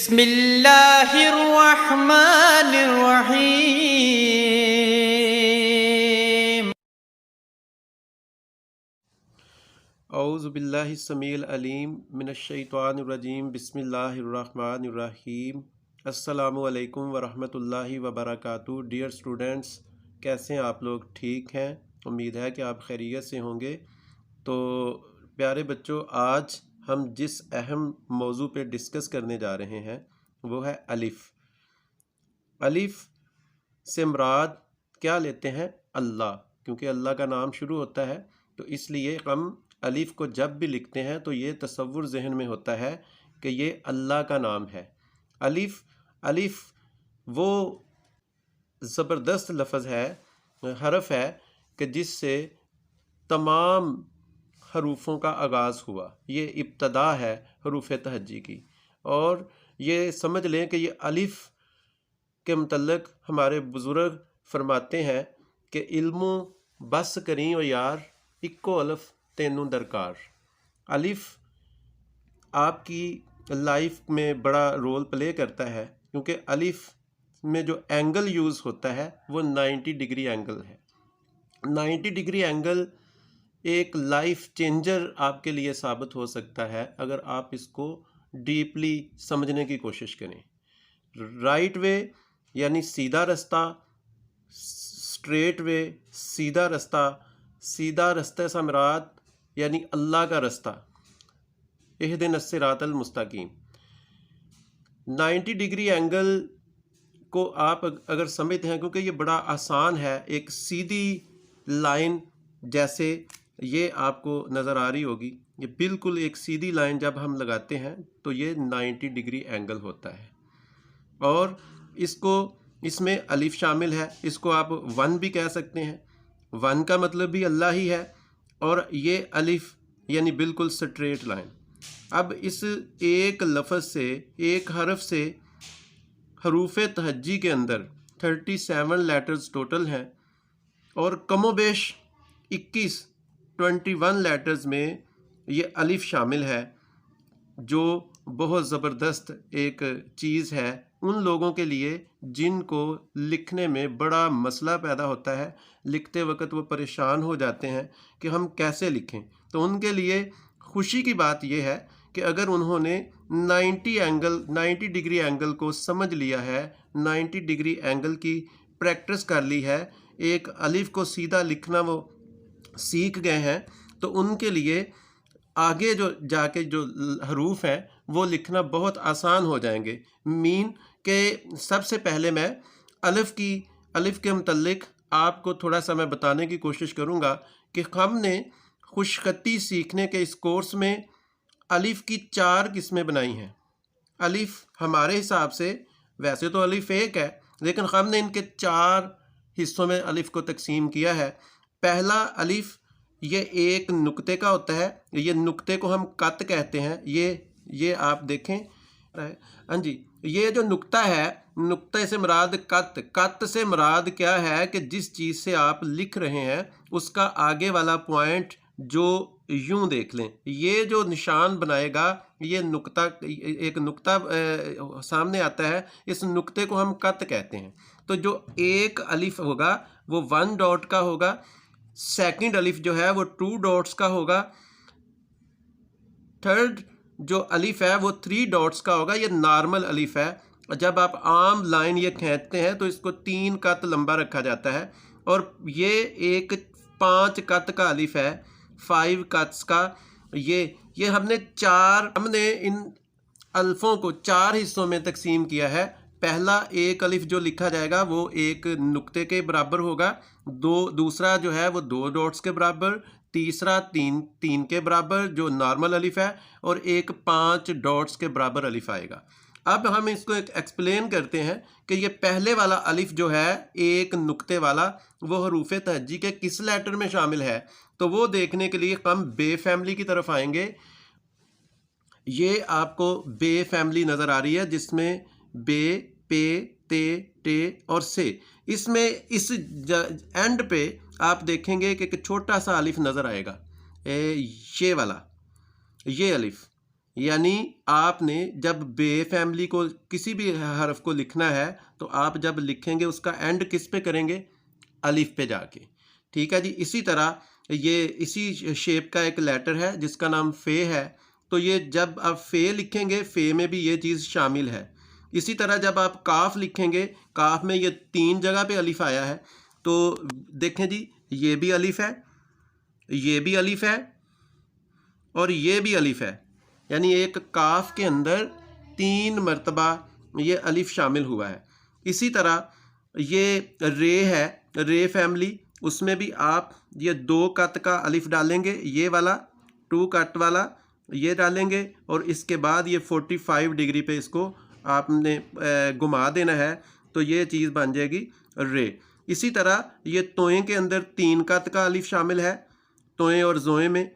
बिस्मिल्लाहिर्रहमानिर्रहीम। औज़ुबिल्लाहिस्समीउल अलीम मिनश्शैतानिर्रजीम बिस्मिल्लाहिर्रहमानिर्रहीम। अस्सलामु अलैकुम वरहमतुल्लाहि वबरकातुहू। डियर स्टूडेंट्स, कैसे हैं आप लोग? ठीक हैं? उम्मीद है कि आप खैरियत से होंगे। तो प्यारे बच्चों, आज हम जिस अहम मौजू पे डिस्कस करने जा रहे हैं वो है अलिफ़। अलिफ़ से मुराद क्या लेते हैं? अल्लाह, क्योंकि अल्लाह का नाम शुरू होता है, तो इसलिए हम अलिफ़ को जब भी लिखते हैं तो ये तसव्वुर जहन में होता है कि ये अल्लाह का नाम है। अलिफ़ अलिफ़ वो ज़बरदस्त लफ्ज़ है, हरफ है कि जिससे तमाम हरूफों का आगाज़ हुआ। ये इब्तदा है हरूफ तहज्जी की। और ये समझ लें कि ये अलिफ़ के मुतल्लिक़ हमारे बुज़ुर्ग फरमाते हैं कि इल्मु बस करीं ओ यार, इक्को अलिफ़ तेनू दरकार। अलिफ़ आपकी लाइफ में बड़ा रोल प्ले करता है, क्योंकि अलिफ़ में जो एंगल यूज़ होता है वो 90 डिग्री एंगल है। 90 डिग्री एंगल एक लाइफ चेंजर आपके लिए साबित हो सकता है अगर आप इसको डीपली समझने की कोशिश करें। राइट वे यानी सीधा रास्ता, स्ट्रेट वे सीधा रास्ता, सीधा रास्ते से मुराद यानी अल्लाह का रास्ता, इहदिनस सिरातल मुस्तकीम। 90 डिग्री एंगल को आप अगर समझते हैं, क्योंकि ये बड़ा आसान है, एक सीधी लाइन जैसे ये आपको नज़र आ रही होगी, ये बिल्कुल एक सीधी लाइन जब हम लगाते हैं तो ये 90 डिग्री एंगल होता है। और इसमें अलिफ शामिल है, इसको आप वन भी कह सकते हैं। वन का मतलब भी अल्लाह ही है, और ये अलिफ यानी बिल्कुल स्ट्रेट लाइन। अब इस एक लफ्ज़ से, एक हरफ से, हरूफ तहज्जी के अंदर 37 लेटर्स टोटल हैं, और कमोबेश 21 लेटर्स में ये अलिफ शामिल है, जो बहुत ज़बरदस्त एक चीज़ है उन लोगों के लिए जिनको लिखने में बड़ा मसला पैदा होता है। लिखते वक्त वो परेशान हो जाते हैं कि हम कैसे लिखें। तो उनके लिए खुशी की बात यह है कि अगर उन्होंने 90 डिग्री एंगल को समझ लिया है, 90 डिग्री एंगल की प्रैक्टिस कर ली है, एक अलिफ को सीधा लिखना वो सीख गए हैं, तो उनके लिए आगे जो जाके जो हरूफ हैं वो लिखना बहुत आसान हो जाएंगे। मीन के सबसे पहले मैं अलिफ के मुतल्लिक आपको थोड़ा सा मैं बताने की कोशिश करूँगा कि हमने खुशखती सीखने के इस कोर्स में अलिफ की 4 किस्में बनाई हैं। अलिफ हमारे हिसाब से वैसे तो अलिफ एक है, लेकिन हमने इनके 4 हिस्सों में अलिफ को तकसीम किया है। पहला अलिफ ये एक नुक्ते का होता है, ये नुक्ते को हम कत कहते हैं। ये आप देखें, हाँ जी, ये जो नुक्ता है, नुक्ते से मुराद कत से मुराद क्या है कि जिस चीज़ से आप लिख रहे हैं उसका आगे वाला पॉइंट जो यूं देख लें, ये जो निशान बनाएगा, ये नुक्ता, एक नुक्ता सामने आता है, इस नुक्ते को हम कत कहते हैं। तो जो एक अलिफ होगा वो 1 डॉट का होगा, सेकंड अलिफ जो है वो 2 डॉट्स का होगा, थर्ड जो अलिफ है वो 3 डॉट्स का होगा। ये नॉर्मल अलिफ है। जब आप आम लाइन ये खींचते हैं तो इसको 3 कत लंबा रखा जाता है, और ये एक 5 कत का अलिफ है, 5 कट्स का। ये हमने इन अल्फों को 4 हिस्सों में तकसीम किया है। पहला एक अलिफ जो लिखा जाएगा वो एक नुक्ते के बराबर होगा, दूसरा जो है वो 2 डॉट्स के बराबर, तीसरा 3 के बराबर जो नॉर्मल अलिफ है, और एक 5 डॉट्स के बराबर अलिफ आएगा। अब हम इसको एक एक्सप्लेन करते हैं कि ये पहले वाला अलिफ जो है एक नुक्ते वाला, वो हरूफ तहज्जी के किस लेटर में शामिल है। तो वो देखने के लिए हम बे फैमिली की तरफ आएंगे। ये आपको बे फैमिली नज़र आ रही है, जिसमें बे, पे, ते, टे और से। इसमें इस एंड पे आप देखेंगे कि एक छोटा सा अलिफ नज़र आएगा, ये वाला, ये अलिफ। यानी आपने जब बे फैमिली को किसी भी हरफ को लिखना है तो आप जब लिखेंगे उसका एंड किस पे करेंगे, अलिफ पे जाके। ठीक है जी। इसी तरह ये इसी शेप का एक लेटर है जिसका नाम फे है, तो ये जब आप फे लिखेंगे फे में भी ये चीज़ शामिल है। इसी तरह जब आप काफ लिखेंगे, काफ में ये 3 जगह पे अलिफ आया है, तो देखें जी ये भी अलिफ है, ये भी अलिफ है और ये भी अलिफ है, यानी एक काफ के अंदर 3 मरतबा ये अलिफ शामिल हुआ है। इसी तरह ये रे है, रे फैमिली, उसमें भी आप ये 2 कत का अलिफ डालेंगे, ये वाला 2 कट वाला ये डालेंगे और इसके बाद ये 45 डिग्री पे इसको आपने घुमा देना है, तो ये चीज़ बन जाएगी रे। इसी तरह ये तोए के अंदर 3 कत का अलिफ शामिल है, तोए और जोए में।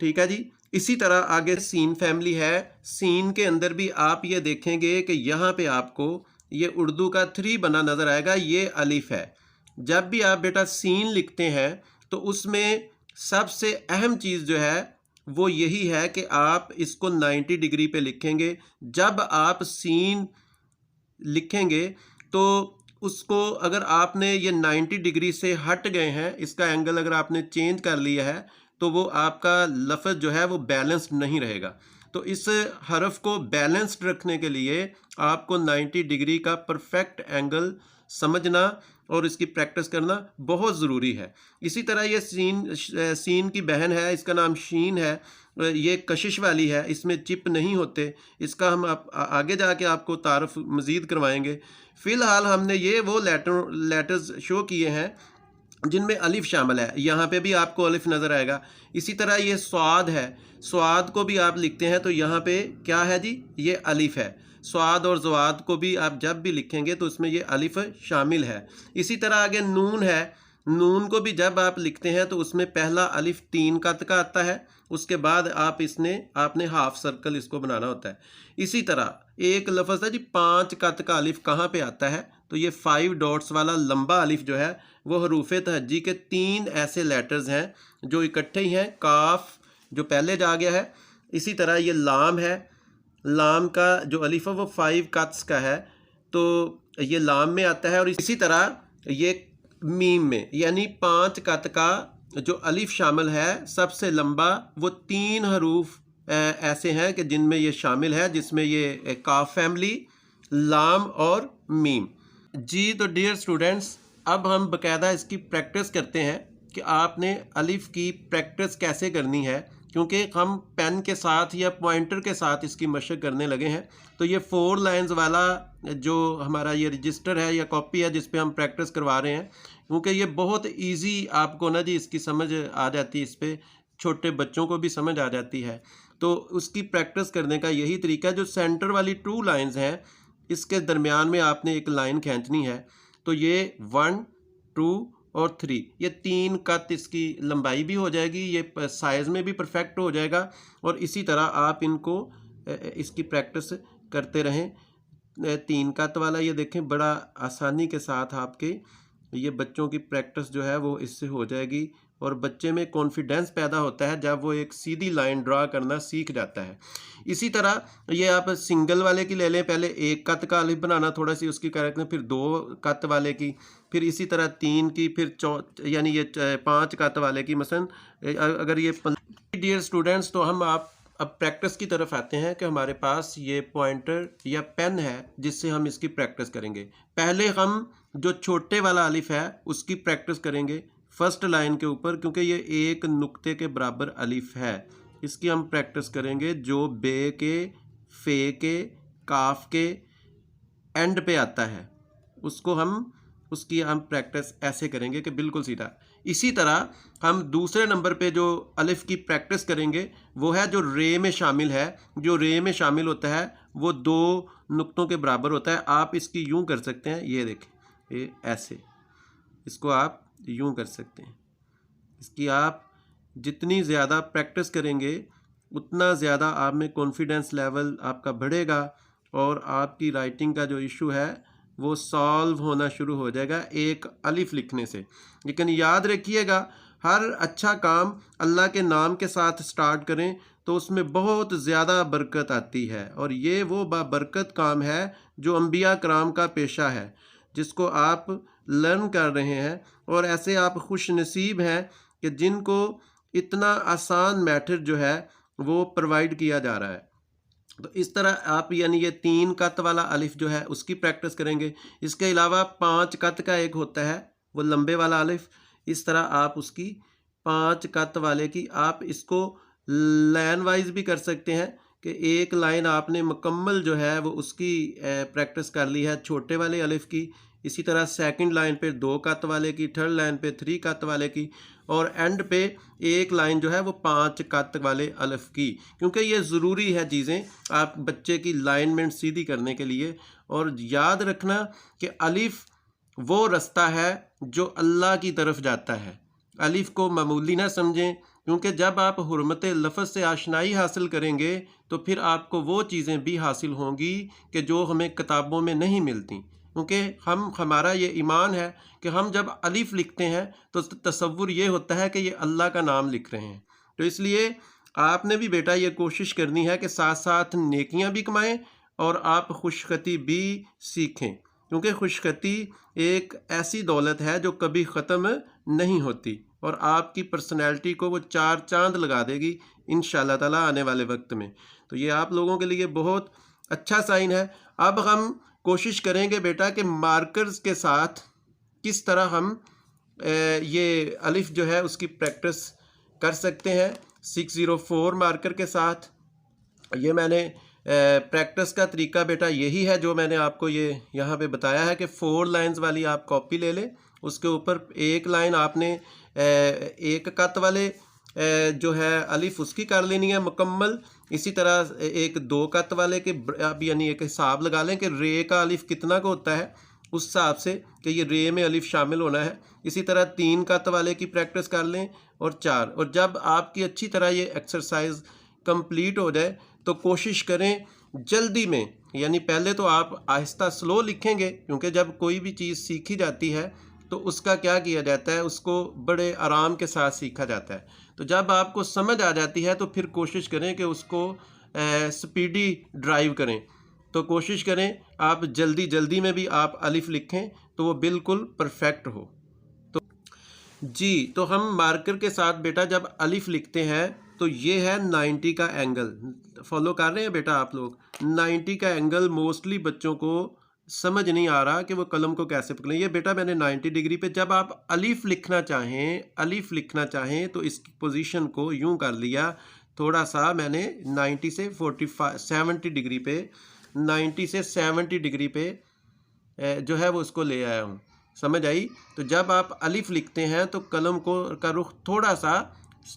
ठीक है जी। इसी तरह आगे सीन फैमिली है, सीन के अंदर भी आप ये देखेंगे कि यहाँ पे आपको ये उर्दू का 3 बना नज़र आएगा, ये अलिफ है। जब भी आप बेटा सीन लिखते हैं तो उसमें सबसे अहम चीज़ जो है वो यही है कि आप इसको 90 डिग्री पे लिखेंगे। जब आप सीन लिखेंगे तो उसको अगर आपने ये 90 डिग्री से हट गए हैं, इसका एंगल अगर आपने चेंज कर लिया है, तो वो आपका लफ्ज़ जो है वो बैलेंस्ड नहीं रहेगा। तो इस हरफ को बैलेंस्ड रखने के लिए आपको 90 डिग्री का परफेक्ट एंगल समझना और इसकी प्रैक्टिस करना बहुत ज़रूरी है। इसी तरह ये सीन की बहन है, इसका नाम शीन है, ये कशिश वाली है, इसमें चिप नहीं होते, इसका हम आगे जाके आपको तारफ़ मज़ीद करवाएंगे। फ़िलहाल हमने ये वो लेटर्स शो किए हैं जिनमें अलिफ शामिल है, यहाँ पे भी आपको अलिफ नज़र आएगा। इसी तरह ये स्वाद है, स्वाद को भी आप लिखते हैं तो यहाँ पे क्या है जी, ये अलिफ है। स्वाद और ज़वाद को भी आप जब भी लिखेंगे तो उसमें ये अलिफ शामिल है। इसी तरह आगे नून है, नून को भी जब आप लिखते हैं तो उसमें पहला अलिफ 3 कत का आता है, उसके बाद आपने हाफ सर्कल इसको बनाना होता है। इसी तरह एक लफ्ज़ है जी 5 कत का अलिफ कहाँ पे आता है, तो ये 5 डॉट्स वाला लंबा अलिफ जो है वो हरूफ तहज्जी के 3 ऐसे लेटर्स हैं जो इकट्ठे ही हैं। काफ जो पहले जा गया है, इसी तरह ये लाम है, लाम का जो अलिफ है वो 5 कत्स का है, तो ये लाम में आता है। और इसी तरह ये मीम में, यानी 5 कत का जो अलिफ शामिल है सबसे लंबा, वो 3 हरूफ ऐसे हैं कि जिनमें ये शामिल है, जिसमें ये काफ फैमिली, लाम और मीम। जी तो डियर स्टूडेंट्स, अब हम बाकायदा इसकी प्रैक्टिस करते हैं कि आपने अलिफ की प्रैक्टिस कैसे करनी है, क्योंकि हम पेन के साथ या पॉइंटर के साथ इसकी मशक करने लगे हैं। तो ये 4 लाइंस वाला जो हमारा ये रजिस्टर है या कॉपी है जिस पे हम प्रैक्टिस करवा रहे हैं, क्योंकि ये बहुत इजी आपको ना जी इसकी समझ आ जाती है, इस पे छोटे बच्चों को भी समझ आ जाती है। तो उसकी प्रैक्टिस करने का यही तरीका, जो सेंटर वाली 2 लाइंस हैं इसके दरमियान में आपने एक लाइन खींचनी है। तो ये 1, 2 और 3, ये 3 कत इसकी लंबाई भी हो जाएगी, ये साइज़ में भी परफेक्ट हो जाएगा। और इसी तरह आप इनको इसकी प्रैक्टिस करते रहें। 3 कत वाला ये देखें, बड़ा आसानी के साथ आपके ये बच्चों की प्रैक्टिस जो है वो इससे हो जाएगी और बच्चे में कॉन्फिडेंस पैदा होता है जब वो एक सीधी लाइन ड्रा करना सीख जाता है। इसी तरह ये आप सिंगल वाले की ले लें, पहले 1 कत का अलिफ बनाना, थोड़ा सी उसकी करेक्ट, फिर 2 कत वाले की, फिर इसी तरह 3 की, फिर यानी ये 5 कत वाले की। मसलन अगर ये डियर स्टूडेंट्स, तो हम आप अब प्रैक्टिस की तरफ आते हैं कि हमारे पास ये पॉइंटर या पेन है जिससे हम इसकी प्रैक्टिस करेंगे। पहले हम जो छोटे वाला अलिफ है उसकी प्रैक्टिस करेंगे फर्स्ट लाइन के ऊपर, क्योंकि ये एक नुक्ते के बराबर अलिफ है। इसकी हम प्रैक्टिस करेंगे जो बे के, फे के, काफ के एंड पे आता है, उसकी हम प्रैक्टिस ऐसे करेंगे कि बिल्कुल सीधा। इसी तरह हम दूसरे नंबर पे जो अलिफ की प्रैक्टिस करेंगे वो है जो रे में शामिल है। जो रे में शामिल होता है वो 2 नुक्तों के बराबर होता है। आप इसकी यूं कर सकते हैं, ये देखें, ये ऐसे, इसको आप यूं कर सकते हैं। इसकी आप जितनी ज़्यादा प्रैक्टिस करेंगे उतना ज़्यादा आप में कॉन्फिडेंस लेवल आपका बढ़ेगा और आपकी राइटिंग का जो इशू है वो सॉल्व होना शुरू हो जाएगा एक अलिफ लिखने से। लेकिन याद रखिएगा, हर अच्छा काम अल्लाह के नाम के साथ स्टार्ट करें तो उसमें बहुत ज़्यादा बरकत आती है। और ये वो बाबरकत काम है जो अंबिया कराम का पेशा है, जिसको आप लर्न कर रहे हैं। और ऐसे आप खुश नसीब हैं कि जिनको इतना आसान मैथड जो है वो प्रोवाइड किया जा रहा है। तो इस तरह आप यानी ये 3 कत वाला अलिफ जो है उसकी प्रैक्टिस करेंगे। इसके अलावा 5 कत का एक होता है वो लंबे वाला अलिफ। इस तरह आप उसकी 5 कत वाले की आप इसको लाइन वाइज भी कर सकते हैं कि एक लाइन आपने मुकम्मल जो है वो उसकी प्रैक्टिस कर ली है छोटे वाले अलिफ की। इसी तरह सेकंड लाइन पे 2 कत वाले की, थर्ड लाइन पे 3 कत वाले की, और एंड पे एक लाइन जो है वो 5 कत वाले अलिफ की। क्योंकि ये ज़रूरी है चीज़ें आप बच्चे की लाइनमेंट सीधी करने के लिए। और याद रखना कि अलिफ वो रास्ता है जो अल्लाह की तरफ जाता है। अलिफ को मामूली ना समझें, क्योंकि जब आप हुर्मत लफ्ज़ से आशनाई हासिल करेंगे तो फिर आपको वो चीज़ें भी हासिल होंगी कि जो हमें किताबों में नहीं मिलती। क्योंकि हमारा ये ईमान है कि हम जब अलिफ लिखते हैं तो तसव्वुर ये होता है कि ये अल्लाह का नाम लिख रहे हैं। तो इसलिए आपने भी बेटा ये कोशिश करनी है कि साथ साथ नेकियां भी कमाएं और आप खुशखती भी सीखें, क्योंकि खुशखती एक ऐसी दौलत है जो कभी ख़त्म नहीं होती और आपकी पर्सनैलिटी को वो 4 चांद लगा देगी इंशाअल्लाह ताला आने वाले वक्त में। तो ये आप लोगों के लिए बहुत अच्छा साइन है। अब हम कोशिश करेंगे बेटा कि मार्कर्स के साथ किस तरह हम ये अलिफ जो है उसकी प्रैक्टिस कर सकते हैं 604 मार्कर के साथ। ये मैंने प्रैक्टिस का तरीका बेटा यही है जो मैंने आपको ये यहाँ पे बताया है कि 4 लाइंस वाली आप कॉपी ले लें। उसके ऊपर एक लाइन आपने एक कत वाले जो है अलिफ उसकी कर लेनी है मुकम्मल। इसी तरह एक 2 कत वाले के अब यानी एक हिसाब लगा लें कि रे का अलिफ कितना का होता है उस हिसाब से कि ये रे में अलिफ शामिल होना है। इसी तरह 3 कत वाले की प्रैक्टिस कर लें और 4। और जब आपकी अच्छी तरह ये एक्सरसाइज कंप्लीट हो जाए तो कोशिश करें जल्दी में, यानी पहले तो आप आहिस्ता स्लो लिखेंगे, क्योंकि जब कोई भी चीज़ सीखी जाती है तो उसका क्या किया जाता है, उसको बड़े आराम के साथ सीखा जाता है। तो जब आपको समझ आ जाती है तो फिर कोशिश करें कि उसको स्पीडी ड्राइव करें। तो कोशिश करें आप जल्दी जल्दी में भी आप अलिफ लिखें तो वो बिल्कुल परफेक्ट हो। तो जी, तो हम मार्कर के साथ बेटा जब अलिफ लिखते हैं तो ये है 90 का एंगल। फॉलो कर रहे हैं बेटा आप लोग? 90 का एंगल मोस्टली बच्चों को समझ नहीं आ रहा कि वो कलम को कैसे पकड़ें। ये बेटा मैंने 90 डिग्री पे जब आप अलिफ लिखना चाहें तो इसकी पोजीशन को यूं कर लिया, थोड़ा सा मैंने 90 से 70 डिग्री पे 90 से 70 डिग्री पे जो है वो उसको ले आया हूँ। समझ आई? तो जब आप अलिफ लिखते हैं तो कलम को का रुख थोड़ा सा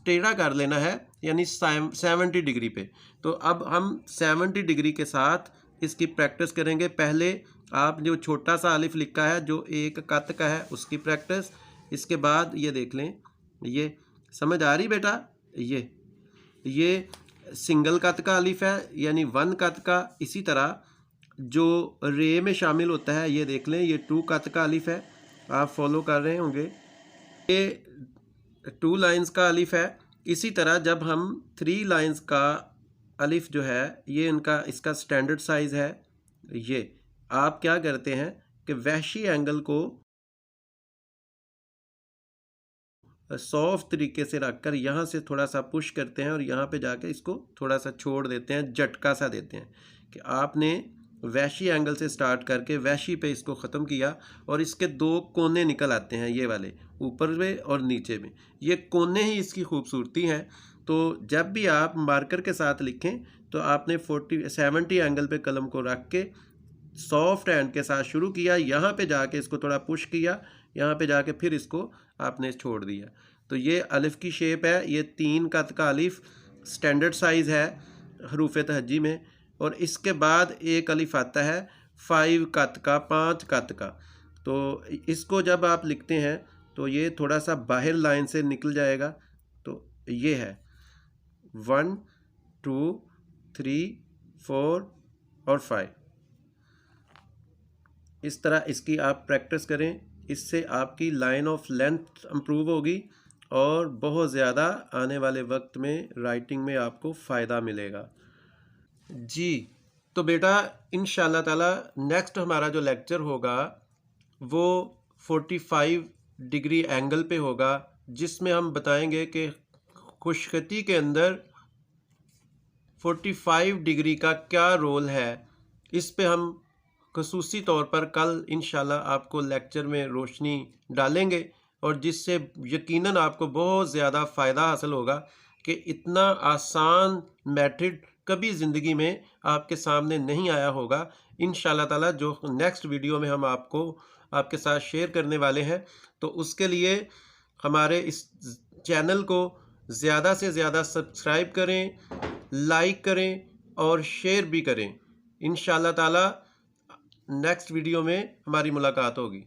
टेढ़ा कर लेना है, यानी 70 डिग्री पे। तो अब हम 70 डिग्री के साथ इसकी प्रैक्टिस करेंगे। पहले आप जो छोटा सा अलिफ लिखा है जो एक कत का है उसकी प्रैक्टिस। इसके बाद ये देख लें, ये समझ आ रही बेटा? ये सिंगल कत का अलिफ है यानी 1 कत का। इसी तरह जो रे में शामिल होता है ये देख लें, ये 2 कत का अलिफ है, आप फॉलो कर रहे होंगे। ये 2 लाइंस का अलिफ है। इसी तरह जब हम 3 लाइंस का अलिफ जो है ये इसका स्टैंडर्ड साइज़ है। ये आप क्या करते हैं कि वहशी एंगल को सॉफ्ट तरीके से रखकर यहाँ से थोड़ा सा पुश करते हैं और यहाँ पे जाके इसको थोड़ा सा छोड़ देते हैं, झटका सा देते हैं कि आपने वैशी एंगल से स्टार्ट करके वैशी पे इसको ख़त्म किया और इसके 2 कोने निकल आते हैं, ये वाले ऊपर में और नीचे में। ये कोने ही इसकी खूबसूरती हैं। तो जब भी आप मार्कर के साथ लिखें तो आपने 70 एंगल पे कलम को रख के सॉफ्ट हैंड के साथ शुरू किया, यहाँ पे जाके इसको थोड़ा पुश किया, यहाँ पे जाके फिर इसको आपने छोड़ दिया। तो ये अलिफ की शेप है। ये 3 कत का अलिफ स्टैंडर्ड साइज़ है हरूफ तहज्जी में। और इसके बाद एक अलिफ आता है 5 कत का, 5 कत का। तो इसको जब आप लिखते हैं तो ये थोड़ा सा बाहर लाइन से निकल जाएगा। तो ये है 1 2 3 4 और 5। इस तरह इसकी आप प्रैक्टिस करें, इससे आपकी लाइन ऑफ लेंथ इम्प्रूव होगी और बहुत ज़्यादा आने वाले वक्त में राइटिंग में आपको फ़ायदा मिलेगा। जी, तो बेटा इंशाल्लाह ताला नेक्स्ट हमारा जो लेक्चर होगा वो 45 डिग्री एंगल पे होगा, जिसमें हम बताएंगे कि खुशखती के अंदर 45 डिग्री का क्या रोल है। इस पे हम खसूसी तौर पर कल इंशाल्लाह आपको लेक्चर में रोशनी डालेंगे, और जिससे यकीनन आपको बहुत ज़्यादा फ़ायदा हासिल होगा कि इतना आसान मेथड कभी ज़िंदगी में आपके सामने नहीं आया होगा। इंशाल्लाह ताला जो नेक्स्ट वीडियो में हम आपको आपके साथ शेयर करने वाले हैं, तो उसके लिए हमारे इस चैनल को ज़्यादा से ज़्यादा सब्सक्राइब करें, लाइक करें और शेयर भी करें। इंशाल्लाह ताला नेक्स्ट वीडियो में हमारी मुलाकात होगी।